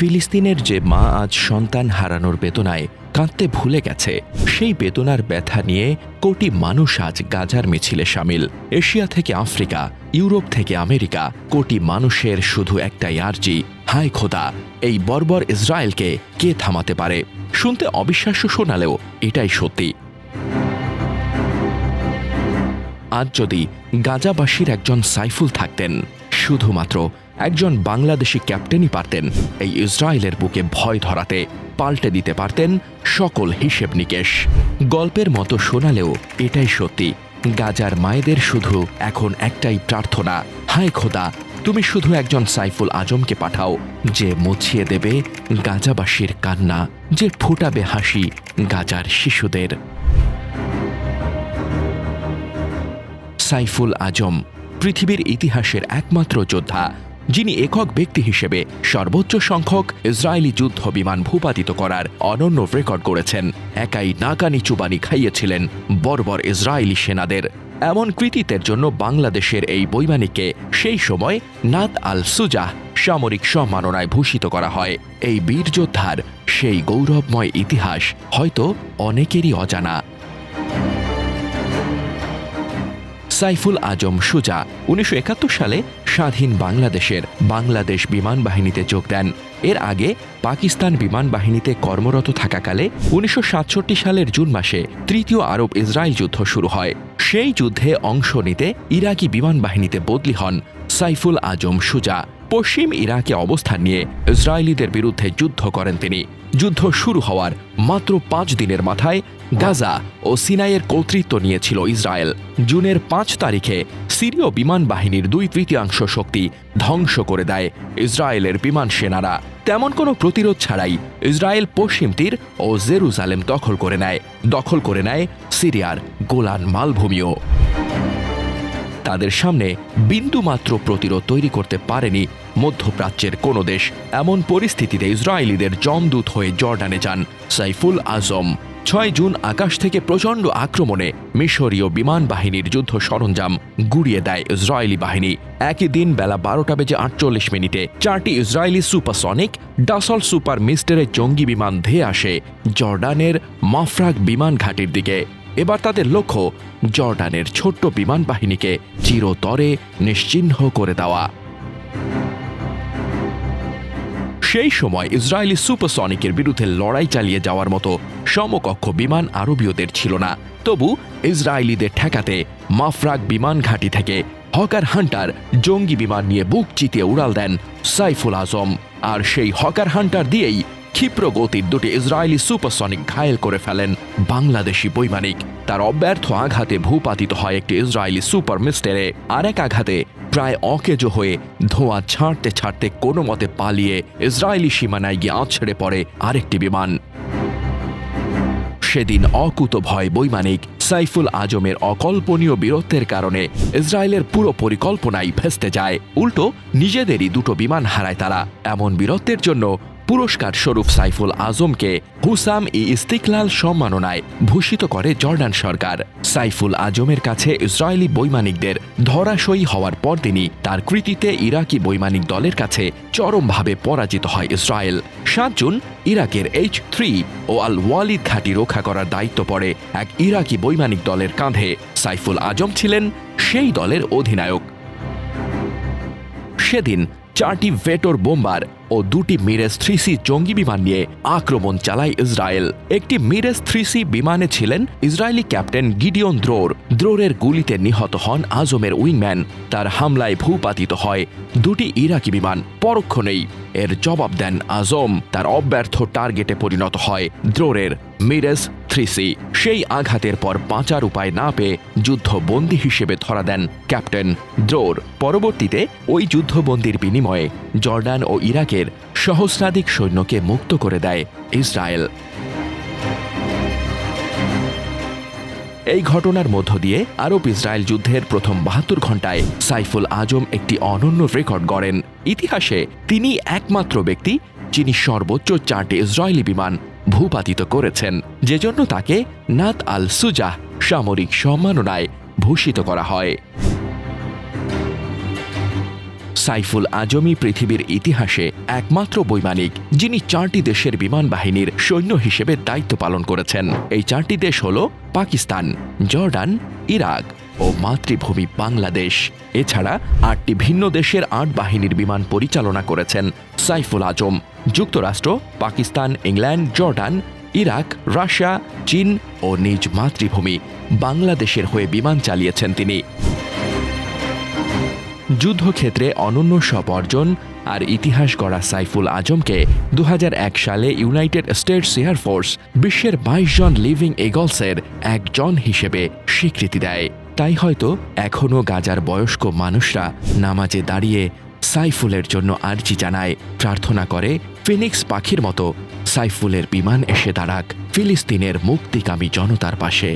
ফিলিস্তিনের যে মা আজ সন্তান হারানোর বেদনায় কাঁদতে ভুলে গেছে, সেই বেদনার ব্যথা নিয়ে কোটি মানুষ আজ গাজার মিছিলে সামিল। এশিয়া থেকে আফ্রিকা, ইউরোপ থেকে আমেরিকা, কোটি মানুষের শুধু একটাই আর্জি, হায় খোদা, এই বর্বর ইসরায়েলকে কে থামাতে পারে? শুনতে অবিশ্বাস্য শোনালেও এটাই সত্যি। আজ যদি গাজাবাসীর একজন সাইফুল থাকতেন, শুধুমাত্র একজন বাংলাদেশি ক্যাপ্টেনই পারতেন এই ইসরায়েলের বুকে ভয় ধরাতে, পাল্টে দিতে পারতেন সকল হিসেব নিকেশ। গল্পের মতো শোনালেও এটাই সত্যি। গাজার মায়েদের শুধু এখন একটাই প্রার্থনা, হায় খোদা, তুমি শুধু একজন সাইফুল আজমকে পাঠাও, যে মুছিয়ে দেবে গাজাবাসীর কান্না, যে ফোটাবে হাসি গাজার শিশুদের। সাইফুল আজম পৃথিবীর ইতিহাসের একমাত্র যোদ্ধা, যিনি একক ব্যক্তি হিসেবে সর্বোচ্চ সংখ্যক ইসরায়েলি যুদ্ধ বিমান ভূপাতিত করার অনন্য রেকর্ড করেছেন। একাই নাকানি চুবানি খাইয়েছিলেন বর্বর ইসরায়েলি সেনাদের। এমন কৃতিত্বের জন্য বাংলাদেশের এই বৈমানিককে সেই সময় নাত আল সুজাহ সামরিক সম্মাননায় ভূষিত করা হয়। এই বীর যোদ্ধার সেই গৌরবময় ইতিহাস হয়তো অনেকেরই অজানা। সাইফুল আজম সুজা ১৯৭১ সালে স্বাধীন বাংলাদেশের বাংলাদেশ বিমান বাহিনীতে যোগ দেন। এর আগে পাকিস্তান বিমান বাহিনীতে কর্মরত থাকাকালে ১৯৬৭ সালের জুন মাসে তৃতীয় আরব ইসরায়েল যুদ্ধ শুরু হয়। সেই যুদ্ধে অংশ নিতে ইরাকি বিমান বাহিনীতে বদলি হন সাইফুল আজম সুজা। পশ্চিম ইরাকে অবস্থান নিয়ে ইসরায়েলিদের বিরুদ্ধে যুদ্ধ করেন তিনি। যুদ্ধ শুরু হওয়ার মাত্র ৫ দিনের মাথায় গাজা ও সিনাইয়ের কর্তৃত্ব নিয়েছিল ইসরায়েল। জুনের ৫ তারিখে সিরীয় বিমান বাহিনীর ২/৩ শক্তি ধ্বংস করে দেয় ইসরায়েলের বিমান সেনারা। তেমন কোনো প্রতিরোধ ছাড়াই ইসরায়েল পশ্চিম তীর ও জেরুজালেম দখল করে নেয় সিরিয়ার গোলান মালভূমিও। তাদের সামনে বিন্দুমাত্র প্রতিরোধ তৈরি করতে পারেনি মধ্যপ্রাচ্যের কোনো দেশ। এমন পরিস্থিতিতে ইসরায়েলিদের জমদূত হয়ে জর্ডানে যান সাইফুল আজম। ৬ জুন আকাশ থেকে প্রচণ্ড আক্রমণে মিশরীয় বিমান বাহিনীর যুদ্ধ সরঞ্জাম গুড়িয়ে দেয় ইসরায়েলি বাহিনী। একই দিন বেলা ১২:৪৮ 4টি ইসরায়েলি সুপারসনিক ডাসল্ট সুপার মিস্টারের জঙ্গি বিমান ধেয়ে আসে জর্ডানের মাফরাক বিমান ঘাঁটির দিকে। এবার তাদের লক্ষ্য জর্ডানের ছোট্ট বিমান বাহিনীকে চিরতরে নিশ্চিহ্ন করে দেওয়া। সেই সময় ইসরায়েলি সুপারসনিকের বিরুদ্ধে লড়াই চালিয়ে যাওয়ার মতো সমকক্ষ বিমান আরবীয়দের ছিল না। তবু ইসরায়েলিদের ঠেকাতে মাফরাক বিমান ঘাঁটি থেকে হকার হান্টার জঙ্গি বিমান নিয়ে বুক চিতিয়ে উড়াল দেন সাইফুল আজম। আর সেই হকার হান্টার দিয়েই ক্ষিপ্র গতির ২টি ইসরায়েলি সুপারসনিক ঘায়েল করে ফেলেন বাংলাদেশি বৈমানিক। তার অব্যর্থ আঘাতে ভূপাতিত হয় একটি ইসরায়েলি সুপার মিস্টারে। আরেক আঘাতে প্রায় অকেজো হয়ে ধোঁয়া ছাড়তে ছাড়তে কোনো মতে পালিয়ে ইসরায়েলি সীমানায় গিয়ে আছড়ে পড়ে আরেকটি বিমান। সেদিন অকুতভয় বৈমানিক সাইফুল আজমের অকল্পনীয় বীরত্বের কারণে ইসরায়েলের পুরো পরিকল্পনাই ভেস্তে যায়। উল্টো নিজেদেরই ২টো বিমান হারায় তারা। এমন বীরত্বের জন্য পুরস্কার স্বরূপ সাইফুল আজমকে হুসাম-ই ইস্তিকলাল সম্মাননায় ভূষিত করে জর্ডান সরকার। সাইফুল আজমের কাছে ইসরায়েলি বৈমানিকদের ধরাশয়ী হওয়ার পরদিনই তার কৃতিতে ইরাকি বৈমানিক দলের কাছে চরমভাবে পরাজিত হয় ইসরায়েল। ৭ জুন ইরাকের H-3 ও আল ওয়ালিদ ঘাঁটি রক্ষা করার দায়িত্ব পড়ে এক ইরাকি বৈমানিক দলের কাঁধে। সাইফুল আজম ছিলেন সেই দলের অধিনায়ক। সেদিন 4টি ভেটর বোম্বার ও 2টি মিরেজ 3C জঙ্গি বিমান নিয়ে আক্রমণ চালায় ইসরায়েল। একটি মিরেজ 3C বিমানে ছিলেন ইসরায়েলি ক্যাপ্টেন গিডিয়ন দ্রোরের গুলিতে নিহত হন আজমের উইংম্যান। তার হামলায় ভূপাতিত হয় 2টি ইরাকি বিমান। পরক্ষণেই এর জবাব দেন আজম। তার অব্যর্থ টার্গেটে পরিণত হয় দ্রোরের মিরেজ 3C। সেই আঘাতের পর বাঁচার উপায় না পেয়ে যুদ্ধবন্দী হিসেবে ধরা দেন ক্যাপ্টেন দ্রোর। পরবর্তীতে ওই যুদ্ধবন্দির বিনিময়ে জর্ডান ও ইরাকের সহস্রাধিক সৈন্যকে মুক্ত করে দেয় ইসরায়েল। এই ঘটনার মধ্য দিয়ে আরব ইসরায়েল যুদ্ধের প্রথম ৭২ ঘণ্টায় সাইফুল আজম একটি অনন্য রেকর্ড গড়েন। ইতিহাসে তিনি একমাত্র ব্যক্তি যিনি সর্বোচ্চ 4টি ইসরায়েলি বিমান ভূপাতিত করেছেন, যেজন্য তাকে নাত আল সুজাহ সামরিক সম্মাননায় ভূষিত করা হয়। সাইফুল আজমই পৃথিবীর ইতিহাসে একমাত্র বৈমানিক যিনি 4টি দেশের বিমান বাহিনীর সৈন্য হিসেবে দায়িত্ব পালন করেছেন। এই 4টি দেশ হল পাকিস্তান, জর্ডান, ইরাক ও মাতৃভূমি বাংলাদেশ। এছাড়া 8টি ভিন্ন দেশের 8 বাহিনীর বিমান পরিচালনা করেছেন সাইফুল আজম। যুক্তরাষ্ট্র, Pakistan, England, Jordan, Iraq, Russia, চীন ও নিজ মাতৃভূমি বাংলাদেশের হয়ে বিমান চালিয়েছেন তিনি। যুদ্ধক্ষেত্রে অনন্য সব অর্জন আর ইতিহাস গড়া সাইফুল আজমকে 2001 সালে ইউনাইটেড স্টেটস এয়ারফোর্স বিশ্বের 22 জন লিভিং ইগলসের একজন হিসেবে স্বীকৃতি দেয়। তাই হয়তো এখনও গাজার বয়স্ক মানুষরা নামাজে দাঁড়িয়ে সাইফুলের জন্য আর্জি জানায়, প্রার্থনা করে ফিনিক্স পাখির মতো সাইফুলের বিমান এসে দাঁড়াক ফিলিস্তিনের মুক্তিকামী জনতার পাশে।